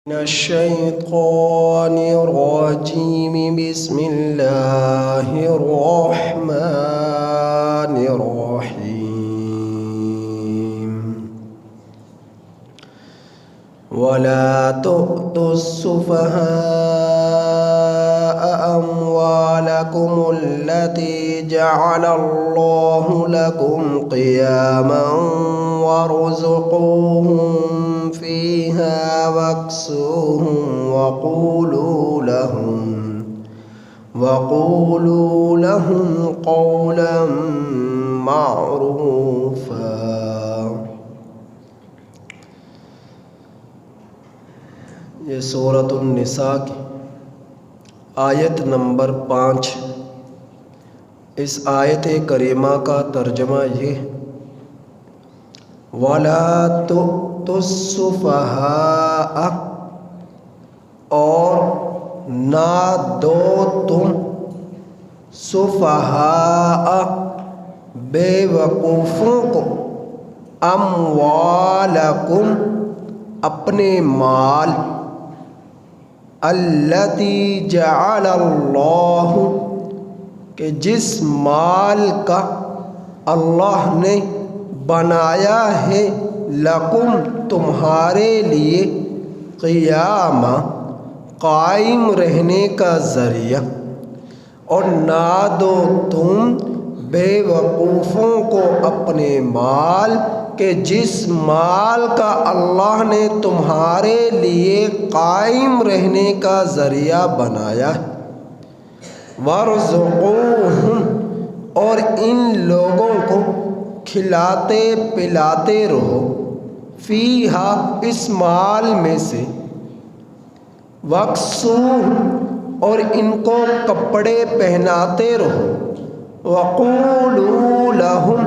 من الشيطان الرجيم بسم الله الرحمن الرحيم ولا تؤتوا السفهاء أموالكم التي جعل الله لكم قياما وارزقوهم فيها واكسوهم وقولوا لهم قولا معروفا۔ یہ سورۃ النساء کی آیت نمبر 5۔ اس آیت کریمہ کا ترجمہ یہ ہے، وَلَا تُؤْتُوا السُّفَهَاءَ، اور نہ دو تم سفہاء بے وقوفوں کو، اموالکم اپنے مال، التی جعل اللہ کہ جس مال کا اللہ نے بنایا ہے، لکم تمہارے لیے، قیامہ قائم رہنے کا ذریعہ، اور نہ دو تم بے وقوفوں کو اپنے مال کہ جس مال کا اللہ نے تمہارے لیے قائم رہنے کا ذریعہ بنایا ہے، وارزقوہم، اور ان لوگوں کو کھلاتے پلاتے رہو، فیہا اس مال میں سے، واکسوہم، اور ان کو کپڑے پہناتے رہو، وقولوا لہم،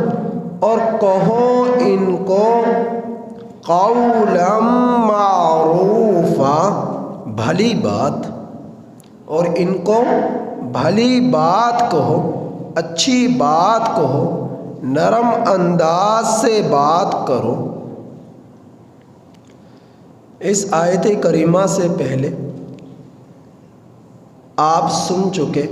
اور کہو ان کو، قولا معروفا، بھلی بات، اور ان کو بھلی بات کہو، اچھی بات کہو، نرم انداز سے بات کرو۔ اس آیت کریمہ سے پہلے آپ سن چکے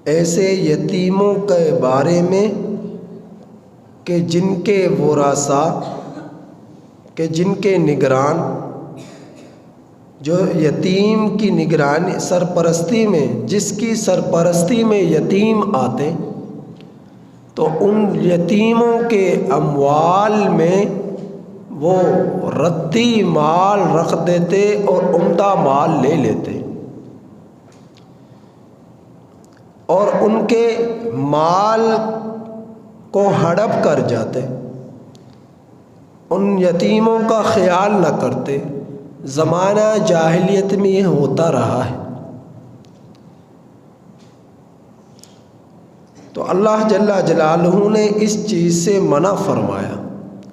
ایسے یتیموں کے بارے میں کہ جن کے ورثاء، کہ جن کے نگران، جو یتیم کی نگرانی سرپرستی میں، جس کی سرپرستی میں یتیم آتے، تو ان یتیموں کے اموال میں وہ ردی مال رکھ دیتے اور عمدہ مال لے لیتے، اور ان کے مال کو ہڑپ کر جاتے، ان یتیموں کا خیال نہ کرتے۔ زمانہ جاہلیت میں یہ ہوتا رہا ہے۔ تو اللہ جل جلالہ نے اس چیز سے منع فرمایا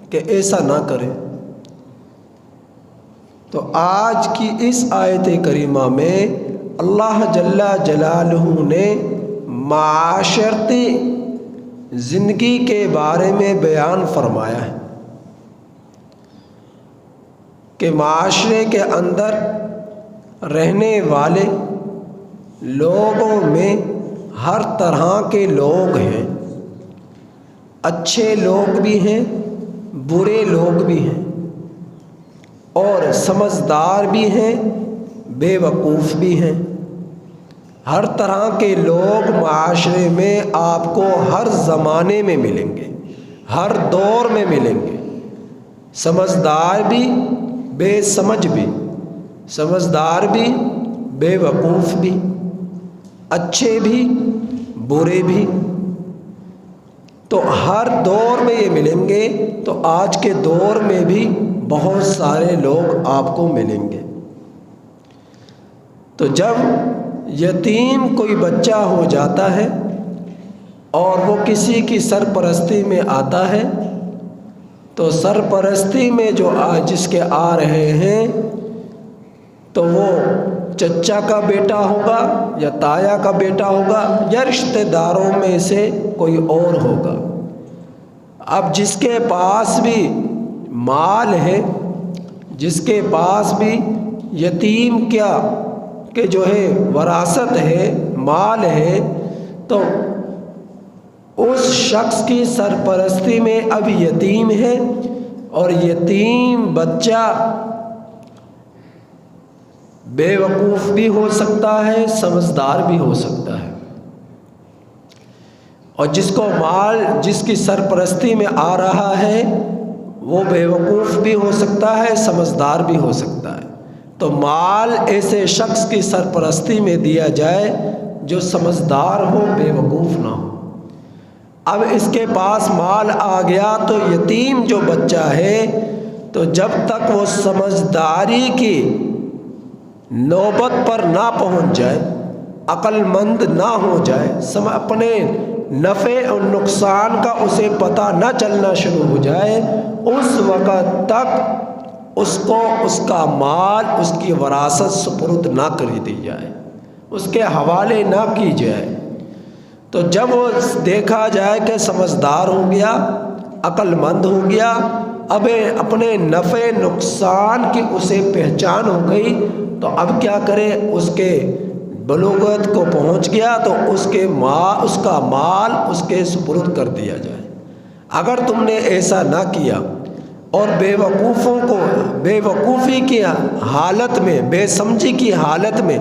کہ ایسا نہ کرے۔ تو آج کی اس آیت کریمہ میں اللہ جل جلالہ نے معاشرتی زندگی کے بارے میں بیان فرمایا ہے کہ معاشرے کے اندر رہنے والے لوگوں میں ہر طرح کے لوگ ہیں، اچھے لوگ بھی ہیں، برے لوگ بھی ہیں، اور سمجھدار بھی ہیں، بے وقوف بھی ہیں۔ ہر طرح کے لوگ معاشرے میں آپ کو ہر زمانے میں ملیں گے، ہر دور میں ملیں گے، سمجھدار بھی، بے سمجھ بھی، سمجھدار بھی، بے وقوف بھی، اچھے بھی، برے بھی۔ تو ہر دور میں یہ ملیں گے۔ تو آج کے دور میں بھی بہت سارے لوگ آپ کو ملیں گے۔ تو جب یتیم کوئی بچہ ہو جاتا ہے اور وہ کسی کی سرپرستی میں آتا ہے، تو سرپرستی میں جو جس کے آ رہے ہیں، تو وہ چچا کا بیٹا ہوگا یا تایا کا بیٹا ہوگا یا رشتہ داروں میں سے کوئی اور ہوگا۔ اب جس کے پاس بھی مال ہے جس کے پاس بھی یتیم کیا کہ جو ہے وراثت ہے، مال ہے، تو اس شخص کی سرپرستی میں اب یتیم ہے، اور یتیم بچہ بے وقوف بھی ہو سکتا ہے، سمجھدار بھی ہو سکتا ہے، اور جس کو مال جس کی سرپرستی میں آ رہا ہے وہ بے وقوف بھی ہو سکتا ہے، سمجھدار بھی ہو سکتا ہے۔ تو مال ایسے شخص کی سرپرستی میں دیا جائے جو سمجھدار ہو، بے وقوف نہ ہو۔ اب اس کے پاس مال آ گیا تو یتیم جو بچہ ہے، تو جب تک وہ سمجھداری کی نوبت پر نہ پہنچ جائے، عقل مند نہ ہو جائے، اپنے نفع اور نقصان کا اسے پتہ نہ چلنا شروع ہو جائے، اس وقت تک اس کو اس کا مال، اس کی وراثت سپرد نہ کر دی جائے، اس کے حوالے نہ کی جائے۔ تو جب وہ دیکھا جائے کہ سمجھدار ہو گیا، عقل مند ہو گیا، اب اپنے نفع نقصان کی اسے پہچان ہو گئی، تو اب کیا کرے؟ اس کے بلوغت کو پہنچ گیا تو اس کا مال اس کے سپرد کر دیا جائے۔ اگر تم نے ایسا نہ کیا اور بے وقوفوں کو بے وقوفی کی حالت میں، بے سمجھی کی حالت میں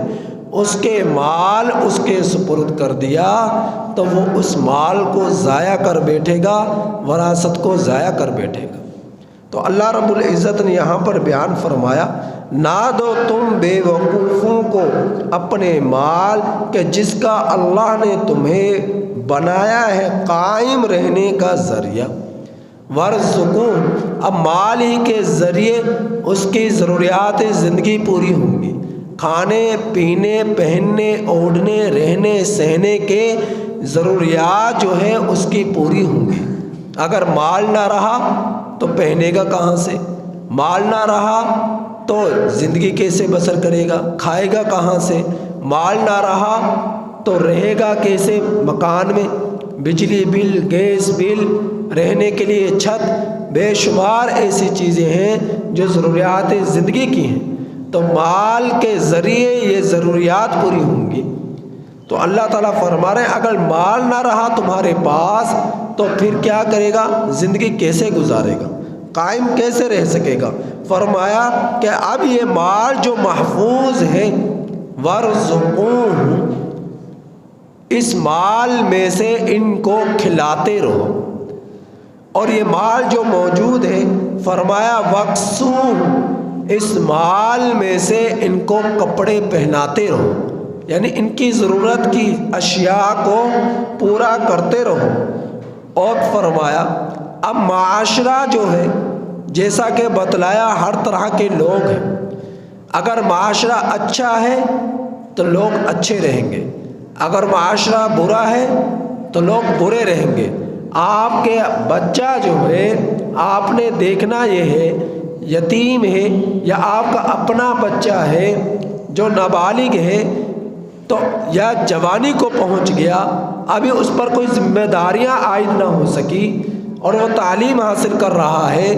اس کے مال اس کے سپرد کر دیا، تو وہ اس مال کو ضائع کر بیٹھے گا، وراثت کو ضائع کر بیٹھے گا۔ تو اللہ رب العزت نے یہاں پر بیان فرمایا، نہ دو تم بے وقوفوں کو اپنے مال کہ جس کا اللہ نے تمہیں بنایا ہے قائم رہنے کا ذریعہ، ورزقون، اب مال ہی کے ذریعے اس کی ضروریات زندگی پوری ہوں گی، کھانے پینے پہننے اوڑھنے رہنے سہنے کے ضروریات جو ہیں اس کی پوری ہوں گی۔ اگر مال نہ رہا تو پہنے گا کہاں سے؟ مال نہ رہا تو زندگی کیسے بسر کرے گا؟ کھائے گا کہاں سے؟ مال نہ رہا تو رہے گا کیسے مکان میں؟ بجلی بل، گیس بل، رہنے کے لیے چھت، بے شمار ایسی چیزیں ہیں جو ضروریات زندگی کی ہیں، تو مال کے ذریعے یہ ضروریات پوری ہوں گی۔ تو اللہ تعالیٰ فرما رہے ہیں اگر مال نہ رہا تمہارے پاس تو پھر کیا کرے گا؟ زندگی کیسے گزارے گا؟ قائم کیسے رہ سکے گا؟ فرمایا کہ اب یہ مال جو محفوظ ہے، وَارْزُقُوهُمْ، اس مال میں سے ان کو کھلاتے رہو، اور یہ مال جو موجود ہے فرمایا وَاكْسُوهُمْ، اس مال میں سے ان کو کپڑے پہناتے رہو، یعنی ان کی ضرورت کی اشیاء کو پورا کرتے رہو۔ اور فرمایا اب معاشرہ جو ہے جیسا کہ بتلایا ہر طرح کے لوگ ہیں، اگر معاشرہ اچھا ہے تو لوگ اچھے رہیں گے، اگر معاشرہ برا ہے تو لوگ برے رہیں گے۔ آپ کے بچہ جو ہے آپ نے دیکھنا یہ ہے یتیم ہے یا آپ کا اپنا بچہ ہے جو نابالغ ہے تو یا جوانی کو پہنچ گیا، ابھی اس پر کوئی ذمہ داریاں عائد نہ ہو سکی اور وہ تعلیم حاصل کر رہا ہے،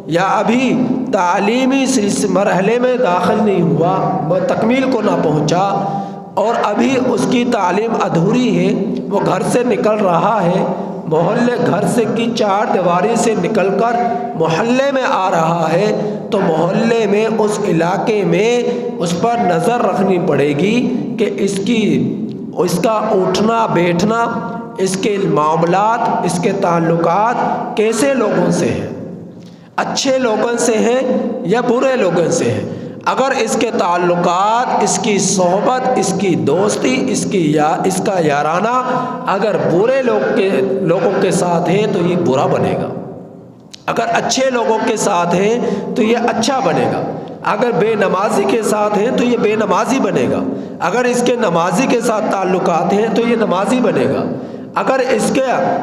یا ابھی تعلیمی مرحلے میں داخل نہیں ہوا، وہ تکمیل کو نہ پہنچا، اور ابھی اس کی تعلیم ادھوری ہے، وہ گھر سے نکل رہا ہے، محلے گھر سے کی چار دیواری سے نکل کر محلے میں آ رہا ہے، تو محلے میں اس علاقے میں اس پر نظر رکھنی پڑے گی کہ اس کا اٹھنا بیٹھنا، اس کے معاملات، اس کے تعلقات کیسے لوگوں سے ہیں، اچھے لوگوں سے ہیں یا برے لوگوں سے ہیں۔ اگر اس کے تعلقات، اس کی صحبت، اس کی دوستی، اس کا یارانہ اگر برے لوگوں کے ساتھ ہے تو یہ برا بنے گا، اگر اچھے لوگوں کے ساتھ ہے تو یہ اچھا بنے گا، اگر بے نمازی کے ساتھ ہے تو یہ بے نمازی بنے گا، اگر اس کے نمازی کے ساتھ تعلقات ہیں تو یہ نمازی بنے گا، اگر اس کے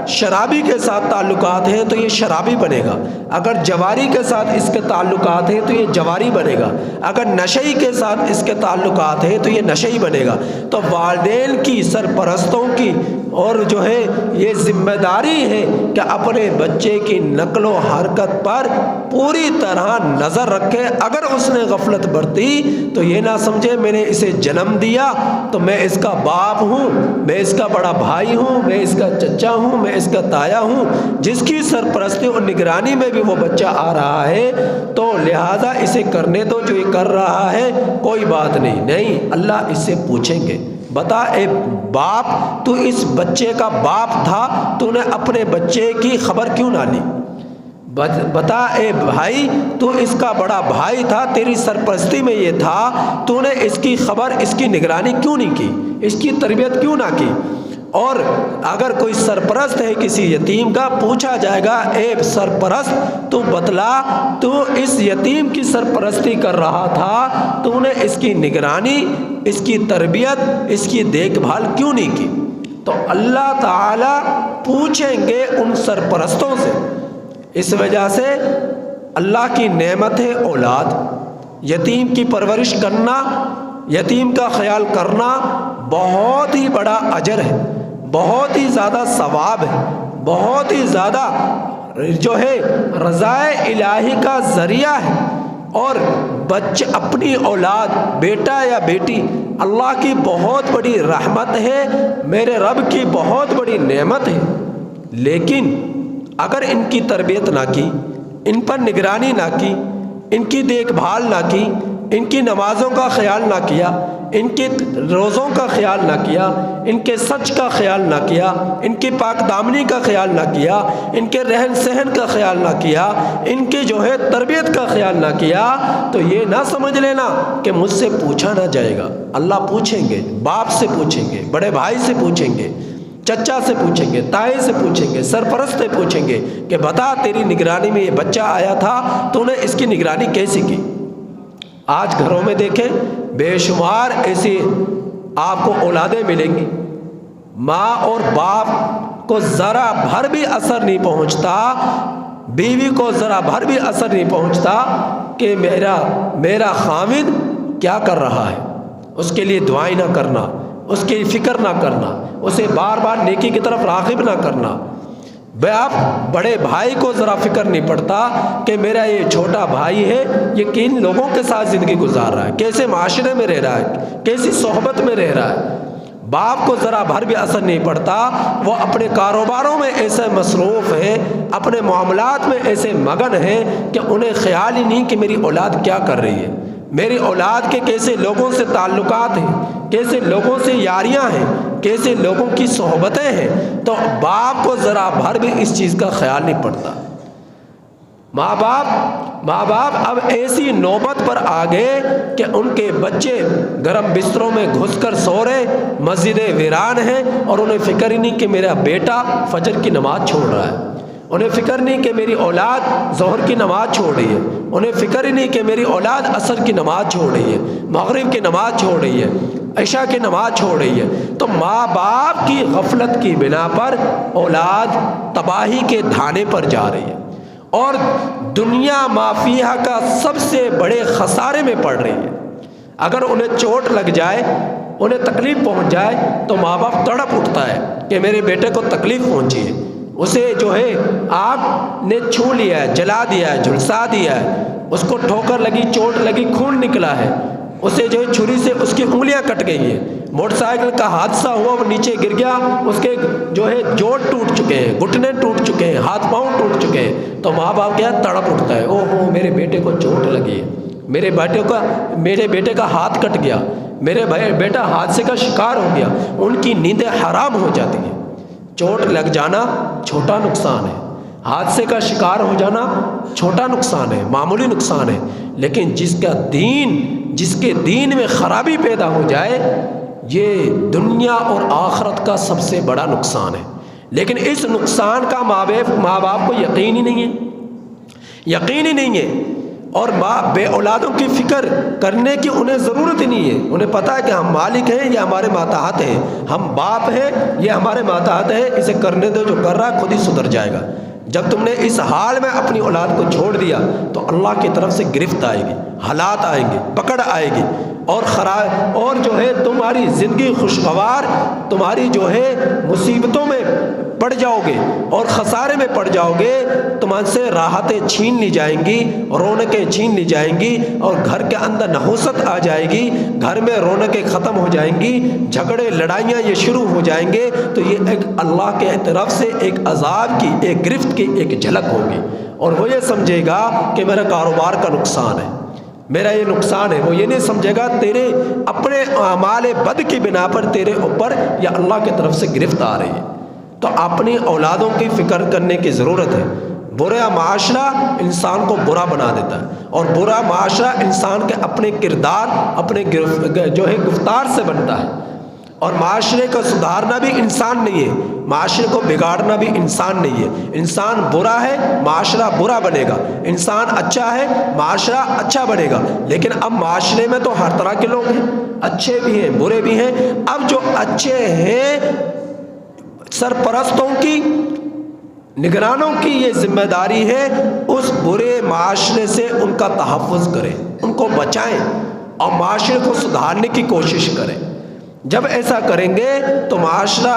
شرابی کے ساتھ تعلقات ہیں تو یہ شرابی بنے گا، اگر جواری کے ساتھ اس کے تعلقات ہیں تو یہ جواری بنے گا، اگر نشئی کے ساتھ اس کے تعلقات ہیں تو یہ نشئی بنے گا۔ تو والدین کی، سرپرستوں کی اور جو ہے یہ ذمہ داری ہے کہ اپنے بچے کی نقل و حرکت پر پوری طرح نظر رکھے۔ اگر اس نے غفلت برتی تو یہ نہ سمجھے میں نے اسے جنم دیا تو میں اس کا باپ ہوں، میں اس کا بڑا بھائی ہوں، میں اس کا چچا ہوں، میں اس کا تایا ہوں۔ جس کی سرپرستی اور نگرانی میں بھی وہ بچہ آ رہا ہے تو لہٰذا اسے کرنے دو، جو یہ کر رہا ہے کوئی بات نہیں۔ نہیں، اللہ اس سے پوچھیں گے، بتا اے باپ، تو اس بچے کا باپ تھا، تو نے اپنے بچے کی خبر کیوں نہ لی؟ بتا اے بھائی، تو اس کا بڑا بھائی تھا، تیری سرپرستی میں یہ تھا، تو نے اس کی خبر، اس کی نگرانی کیوں نہیں کی، اس کی تربیت کیوں نہ کی؟ اور اگر کوئی سرپرست ہے کسی یتیم کا، پوچھا جائے گا اے سرپرست تو بتلا، تو اس یتیم کی سرپرستی کر رہا تھا، تو نے اس کی نگرانی، اس کی تربیت، اس کی دیکھ بھال کیوں نہیں کی؟ تو اللہ تعالیٰ پوچھیں گے ان سرپرستوں سے۔ اس وجہ سے اللہ کی نعمت ہے اولاد، یتیم کی پرورش کرنا، یتیم کا خیال کرنا بہت ہی بڑا اجر ہے، بہت ہی زیادہ ثواب ہے، بہت ہی زیادہ جو ہے رضائے الہی کا ذریعہ ہے۔ اور بچے، اپنی اولاد، بیٹا یا بیٹی، اللہ کی بہت بڑی رحمت ہے، میرے رب کی بہت بڑی نعمت ہے۔ لیکن اگر ان کی تربیت نہ کی، ان پر نگرانی نہ کی، ان کی دیکھ بھال نہ کی، ان کی نمازوں کا خیال نہ کیا، ان کے روزوں کا خیال نہ کیا، ان کے سچ کا خیال نہ کیا، ان کی پاک دامنی کا خیال نہ کیا، ان کے رہن سہن کا خیال نہ کیا، ان کی جو ہے تربیت کا خیال نہ کیا، تو یہ نہ سمجھ لینا کہ مجھ سے پوچھا نہ جائے گا۔ اللہ پوچھیں گے، باپ سے پوچھیں گے، بڑے بھائی سے پوچھیں گے، چچا سے پوچھیں گے، تائی سے پوچھیں گے، سرپرست سے پوچھیں گے کہ بتا تیری نگرانی میں یہ بچہ آیا تھا، تو نے اس کی نگرانی کیسی کی؟ آج گھروں میں دیکھیں بے شمار ایسی آپ کو اولادیں ملیں گی، ماں اور باپ کو ذرا بھر بھی اثر نہیں پہنچتا، بیوی کو ذرا بھر بھی اثر نہیں پہنچتا کہ میرا خاوند کیا کر رہا ہے، اس کے لیے دعائیں نہ کرنا، اس کی فکر نہ کرنا، اسے بار بار نیکی کی طرف راغب نہ کرنا۔ باپ بڑے بھائی کو ذرا فکر نہیں پڑتا کہ میرا یہ چھوٹا بھائی ہے، یہ کن لوگوں کے ساتھ زندگی گزار رہا ہے، کیسے معاشرے میں رہ رہا ہے، کیسی صحبت میں رہ رہا ہے۔ باپ کو ذرا بھر بھی اثر نہیں پڑتا، وہ اپنے کاروباروں میں ایسے مصروف ہیں، اپنے معاملات میں ایسے مگن ہیں کہ انہیں خیال ہی نہیں کہ میری اولاد کیا کر رہی ہے، میری اولاد کے کیسے لوگوں سے تعلقات ہیں، کیسے لوگوں سے یاریاں ہیں، کیسے لوگوں کی صحبتیں ہیں۔ تو باپ کو ذرا بھر بھی اس چیز کا خیال نہیں پڑتا۔ ماں باپ اب ایسی نوبت پر آ گئے کہ ان کے بچے گرم بستروں میں گھس کر سو رہے، مسجدیں ویران ہیں، اور انہیں فکر ہی نہیں کہ میرا بیٹا فجر کی نماز چھوڑ رہا ہے، انہیں فکر نہیں کہ میری اولاد ظہر کی نماز چھوڑ رہی ہے، انہیں فکر ہی نہیں کہ میری اولاد عصر کی نماز چھوڑ رہی ہے، مغرب کی نماز چھوڑ رہی ہے، عشاء کی نماز چھوڑ رہی ہے۔ تو ماں باپ کی غفلت کی بنا پر اولاد تباہی کے دھانے پر جا رہی ہے، اور دنیا مافیہ کا سب سے بڑے خسارے میں پڑ رہی ہے۔ اگر انہیں چوٹ لگ جائے، انہیں تکلیف پہنچ جائے تو ماں باپ تڑپ اٹھتا ہے کہ میرے بیٹے کو تکلیف پہنچی ہے، اسے جو ہے آگ نے چھو لیا ہے، جلا دیا ہے، جھلسا دیا ہے، اس کو ٹھوکر لگی، چوٹ لگی، خون نکلا ہے، اسے جو ہے چھری سے اس کی انگلیاں کٹ گئی ہیں، موٹر سائیکل کا حادثہ ہوا، وہ نیچے گر گیا، اس کے جو ہے جوڑ ٹوٹ چکے ہیں، گھٹنے ٹوٹ چکے ہیں، ہاتھ پاؤں ٹوٹ چکے ہیں، تو ماں باپ کیا تڑپ اٹھتا ہے، او ہو میرے بیٹے کو چوٹ لگی ہے، میرے بیٹے کا ہاتھ کٹ گیا، میرے بیٹا حادثے کا شکار ہو گیا، ان کی نیندیں حرام ہو جاتی ہیں۔ چوٹ لگ جانا چھوٹا نقصان ہے، حادثے کا شکار ہو جانا چھوٹا نقصان ہے، معمولی نقصان ہے، لیکن جس کے دین میں خرابی پیدا ہو جائے، یہ دنیا اور آخرت کا سب سے بڑا نقصان ہے۔ لیکن اس نقصان کا ماں باپ کو یقین ہی نہیں ہے، یقین ہی نہیں ہے۔ اور بے اولادوں کی فکر کرنے کی انہیں ضرورت ہی نہیں ہے. انہیں پتہ ہے کہ ہم مالک ہیں، یہ ہمارے ماتحت ہیں، ہم باپ ہیں، یہ ہمارے ماتحت ہیں، اسے کرنے دو، جو کر رہا ہے خود ہی سدھر جائے گا. جب تم نے اس حال میں اپنی اولاد کو چھوڑ دیا تو اللہ کی طرف سے گرفت آئے گی، حالات آئیں گے، پکڑ آئے گی، اور جو ہے تمہاری زندگی خوشگوار، تمہاری جو ہے مصیبتوں میں پڑ جاؤ گے اور خسارے میں پڑ جاؤ گے. تمہارے سے راحتیں چھین لی جائیں گی، رونقیں چھین لی جائیں گی، اور گھر کے اندر نحوست آ جائے گی، گھر میں رونقیں ختم ہو جائیں گی، جھگڑے لڑائیاں یہ شروع ہو جائیں گے. تو یہ ایک اللہ کے طرف سے ایک عذاب کی، ایک گرفت کی ایک جھلک ہوگی، اور وہ یہ سمجھے گا کہ میرا کاروبار کا نقصان ہے، میرا یہ نقصان ہے. وہ یہ نہیں سمجھے گا تیرے اپنے اعمال بد کی بنا پر تیرے اوپر یا اللہ کی طرف سے گرفت آ رہی ہے. تو اپنی اولادوں کی فکر کرنے کی ضرورت ہے. برا معاشرہ انسان کو برا بنا دیتا ہے، اور برا معاشرہ انسان کے اپنے کردار، اپنے جو ہے گفتار سے بنتا ہے. اور معاشرے کو سدھارنا بھی انسان نہیں ہے، معاشرے کو بگاڑنا بھی انسان نہیں ہے. انسان برا ہے، معاشرہ برا بنے گا. انسان اچھا ہے، معاشرہ اچھا بنے گا. لیکن اب معاشرے میں تو ہر طرح کے لوگ ہیں، اچھے بھی ہیں، برے بھی ہیں. اب جو اچھے ہیں، سرپرستوں کی، نگرانوں کی یہ ذمہ داری ہے اس برے معاشرے سے ان کا تحفظ کریں، ان کو بچائیں اور معاشرے کو سدھارنے کی کوشش کریں. جب ایسا کریں گے تو معاشرہ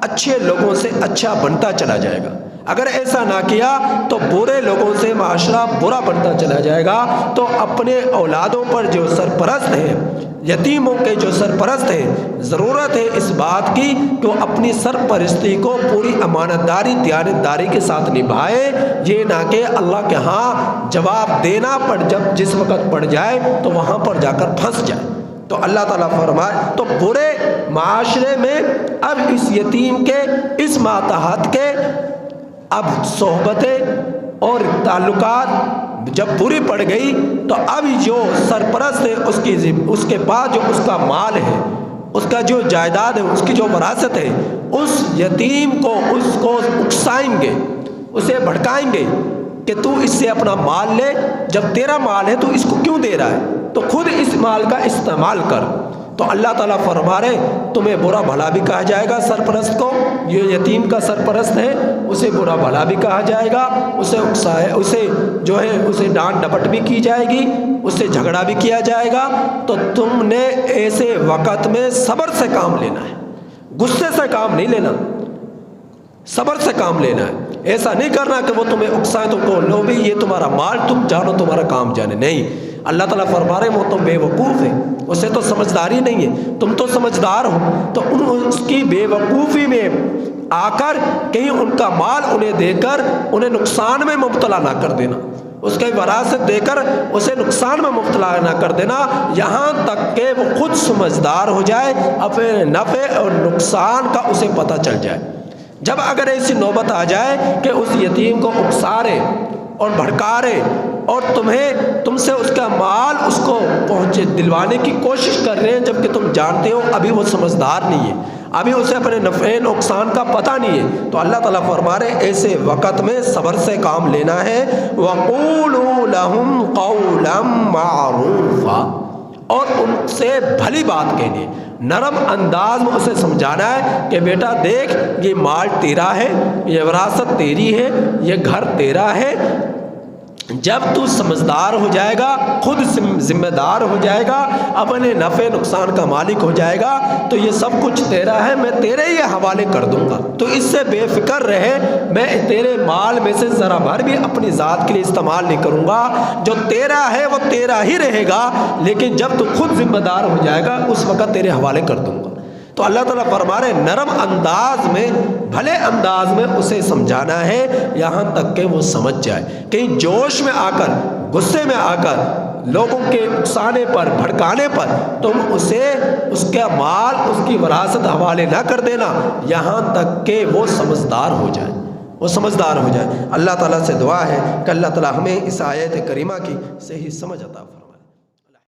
اچھے لوگوں سے اچھا بنتا چلا جائے گا. اگر ایسا نہ کیا تو برے لوگوں سے معاشرہ برا بنتا چلا جائے گا. تو اپنے اولادوں پر جو سرپرست ہیں، یتیموں کے جو سرپرست ہیں، ضرورت ہے اس بات کی کہ وہ اپنی سرپرستی کو پوری امانتداری، دیانتداری کے ساتھ نبھائے. یہ نہ کہ اللہ کے ہاں جواب دینا جب جس وقت پڑ جائے تو وہاں پر جا کر پھنس جائے. تو اللہ تعالیٰ فرمائے تو برے معاشرے میں اب اس یتیم کے، اس ماتحت کے اب صحبتیں اور تعلقات جب بری پڑ گئی تو اب جو سرپرست ہے اس کے پاس جو اس کا مال ہے، اس کا جو جائیداد ہے، اس کی جو وراثت ہے، اس یتیم کو اس کو اکسائیں گے، اسے بھڑکائیں گے کہ تو اس سے اپنا مال لے. جب تیرا مال ہے تو اس کو کیوں دے رہا ہے؟ تو خود اس مال کا استعمال کر. تو اللہ تعالیٰ فرما رہے تمہیں برا بھلا بھی کہا جائے گا. سرپرست کو، یہ یتیم کا سرپرست ہے، اسے برا بھلا بھی کہا جائے گا، اسے جو ہے اسے ڈانٹ ڈپٹ بھی کی جائے گی، اس سے جھگڑا بھی کیا جائے گا. تو تم نے ایسے وقت میں صبر سے کام لینا ہے، غصے سے کام نہیں لینا، صبر سے کام لینا ہے. ایسا نہیں کرنا کہ وہ تمہیں اکسائیں، تم کو لو بھی یہ تمہارا مال، تم جانو تمہارا کام جانے. نہیں، اللہ تعالیٰ فرما رہے وہ تو بے وقوف ہے، اسے تو سمجھداری نہیں ہے، تم تو سمجھدار ہو. تو اس کی بے وقوفی میں آ کر کہیں ان کا مال انہیں دے کر انہیں نقصان میں مبتلا نہ کر دینا، اس کی وراثت دے کر اسے نقصان میں مبتلا نہ کر دینا، یہاں تک کہ وہ خود سمجھدار ہو جائے، اپنے نفع اور نقصان کا اسے پتہ چل جائے. جب اگر ایسی نوبت آ جائے کہ اس یتیم کو اکسارے اور بھڑکارے اور تم سے اس کا مال اس کو پہنچے دلوانے کی کوشش کر رہے ہیں، جبکہ تم جانتے ہو ابھی وہ سمجھدار نہیں ہے، ابھی اسے اپنے نفع نقصان کا پتہ نہیں ہے. تو اللہ تعالیٰ فرما رہے ایسے وقت میں صبر سے کام لینا ہے. وَقُولُوا لَهُمْ قَوْلًا مَعْرُوفًا، اور ان سے بھلی بات کہنی، نرم انداز میں اسے سمجھانا ہے کہ بیٹا دیکھ یہ مال تیرا ہے، یہ وراثت تیری ہے، یہ گھر تیرا ہے. جب تو سمجھدار ہو جائے گا، خود ذمہ دار ہو جائے گا، اپنے نفع نقصان کا مالک ہو جائے گا، تو یہ سب کچھ تیرا ہے، میں تیرے ہی حوالے کر دوں گا. تو اس سے بے فکر رہے، میں تیرے مال میں سے ذرا بھر بھی اپنی ذات کے لیے استعمال نہیں کروں گا. جو تیرا ہے وہ تیرا ہی رہے گا، لیکن جب تو خود ذمہ دار ہو جائے گا اس وقت تیرے حوالے کر دوں گا. تو اللہ تعالیٰ فرما رہے نرم انداز میں، بھلے انداز میں اسے سمجھانا ہے یہاں تک کہ وہ سمجھ جائے. کہیں جوش میں آ کر، غصے میں آ کر، لوگوں کے اکسانے پر، بھڑکانے پر تم اسے اس کا مال، اس کی وراثت حوالے نہ کر دینا یہاں تک کہ وہ سمجھدار ہو جائے، وہ سمجھدار ہو جائے. اللہ تعالیٰ سے دعا ہے کہ اللہ تعالیٰ ہمیں اس آیت کریمہ کی صحیح سمجھ عطا فرمائے.